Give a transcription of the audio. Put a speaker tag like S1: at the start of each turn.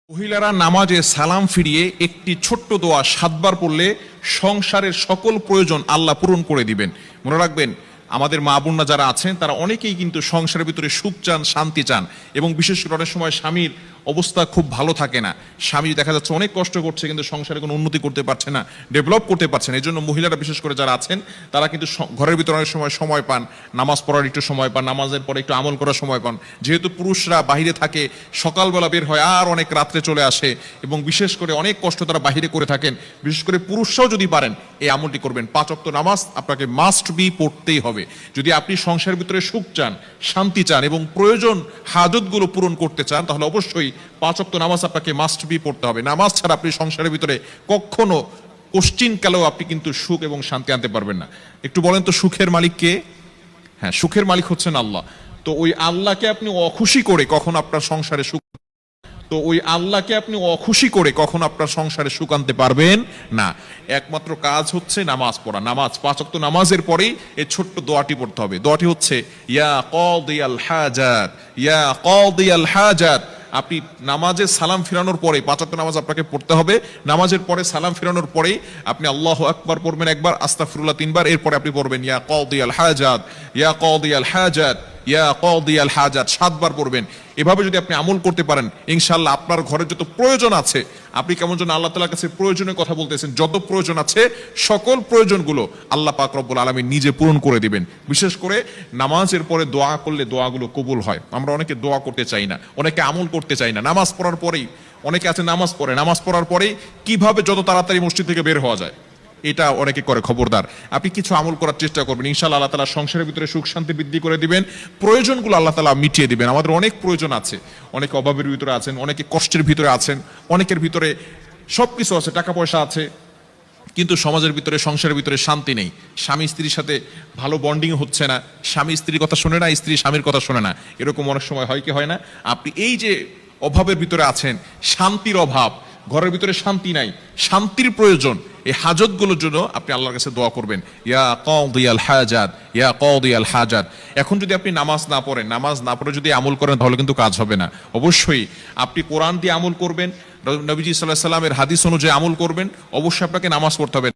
S1: মহিলারা নামাজে সালাম ফিরিয়ে একটি ছোট্ট দোয়া 7 বার পড়লে সংসারের সকল প্রয়োজন আল্লাহ পূরণ করে দিবেন। মনে রাখবেন, আমাদের মা বোনরা যারা আছেন তারা অনেকেই কিন্তু সংসারের ভিতরে সুখ চান, শান্তি চান, এবং বিশেষ করে অনেক সময় স্বামীর অবস্থা খুব ভালো থাকে না। স্বামী দেখা যাচ্ছে অনেক কষ্ট করছে, কিন্তু সংসারে কোনো উন্নতি করতে পারছে না, ডেভেলপ করতে পারছে না। এই জন্য মহিলারা বিশেষ করে যারা আছেন তারা কিন্তু ঘরের ভিতরে অনেক সময় পান, নামাজ পড়ার একটু সময় পান, নামাজের পরে একটু আমল করার সময় পান। যেহেতু পুরুষরা বাইরে থাকে, সকালবেলা বের হয় আর অনেক রাত্রে চলে আসে, এবং বিশেষ করে অনেক কষ্ট তারা বাইরে করে থাকেন। বিশেষ করে পুরুষরাও যদি পারেন এই আমলটি করবেন। 5 ওয়াক্ত নামাজ আপনাকে মাস্ট বি পড়তেই হবে। যদি আপনি সংসারের ভিতরে সুখ চান, শান্তি চান এবং প্রয়োজন হাজতগুলো পূরণ করতে চান, তাহলে অবশ্যই 5 ওয়াক্ত নামাজ আপনাকে মাস্ট বি পড়তে হবে। নামাজ ছাড়া আপনি সংসারের ভিতরে কখনো কোশ্চিনকালেও আপনি কিন্তু সুখ এবং শান্তি আনতে পারবেন না। একটু বলেন তো, সুখের মালিক কে? হ্যাঁ, সুখের মালিক হচ্ছেন আল্লাহ। তো ওই আল্লাহকে আপনি অখুশি করে কখন আপনার সংসারে সুখ আপনার সংসারে সুখ আনতে পারবেন না। একমাত্র কাজ হচ্ছে নামাজ পড়া। নামাজ 5 ওয়াক্ত নামাজের পরেই এই ছোট্ট দোয়াটি পড়তে হবে। দোয়াটি হচ্ছে ইয়া কাদিয়াল হাজাত, ইয়া কাদিয়াল হাজাত। আপনি নামাজে সালাম ফিরানোর পরে, 5 ওয়াক্ত নামাজ আপনাকে পড়তে হবে। নামাজের পরে সালাম ফিরানোর পরেই আপনি আল্লাহু আকবার পড়বেন একবার, আস্তাগফিরুল্লাহ 3 বার, এরপরে আপনি পড়বেন ইয়া কাদিয়াল হাজাত, ইয়া কাদিয়াল হাজাত, ইয়া কাদিয়াল হাজাত 7 বার পড়বেন। এভাবে যদি আপনি আমল করতে পারেন, ইনশাআল্লাহ আপনার ঘরে যত প্রয়োজন আছে, আপনি কেমন যেন আল্লাহ তাআলার কাছে প্রয়োজনের কথা বলতেছেন, যত প্রয়োজন আছে সকল প্রয়োজনগুলো আল্লাহ পাক রব্বুল আলামিন নিজে পূরণ করে দিবেন। বিশেষ করে নামাজের পরে দোয়া করলে দোয়াগুলো কবুল হয়। আমরা অনেকে দোয়া করতে চাই না, অনেকে আমল করতে চাই না। নামাজ পড়ার পরেই অনেকে আছে নামাজ পড়ার পরেই কিভাবে যত তাড়াতাড়ি মসজিদ থেকে বের হওয়া যায় এটা অনেকে করে। খবরদার, আপনি কিছু আমল করার চেষ্টা করবেন, ইনশাআল্লাহ আল্লাহ তাআলা সংসারের ভিতরে সুখ শান্তি বৃদ্ধি করে দিবেন, প্রয়োজনগুলো আল্লাহ তাআলা মিটিয়ে দিবেন। আমাদের অনেক প্রয়োজন আছে, অনেকে অভাবের ভিতরে আছেন, অনেকে কষ্টের ভিতরে আছেন, অনেকের ভিতরে সবকিছু আছে, টাকা পয়সা আছে, কিন্তু সমাজের ভিতরে, সংসারের ভিতরে শান্তি নেই। স্বামী স্ত্রীর সাথে ভালো বন্ডিং হচ্ছে না, স্বামী স্ত্রীর কথা শোনে না, স্ত্রী স্বামীর কথা শোনে না। এরকম অনেক সময় হয় কি হয় না? আপনি এই যে অভাবের ভিতরে আছেন, শান্তির অভাব, ঘরের ভিতরে শান্তি নাই, শান্তির প্রয়োজন, এই হাজতগুলোর জন্য আপনি আল্লাহর কাছে দোয়া করবেন, ইয়া কাদিয়াল হাজাত, ইয়া কাদিয়াল হাজাত। এখন যদি আপনি নামাজ না পড়ে যদি আমল করেন, তাহলে কিন্তু কাজ হবে না। অবশ্যই আপনি কোরআন দিয়ে আমল করবেন, নবীজি সাল্লাল্লাহু আলাইহি ওয়াসাল্লামের হাদিস অনুযায়ী আমল করবেন। অবশ্যই আপনাকে নামাজ পড়তে হবে।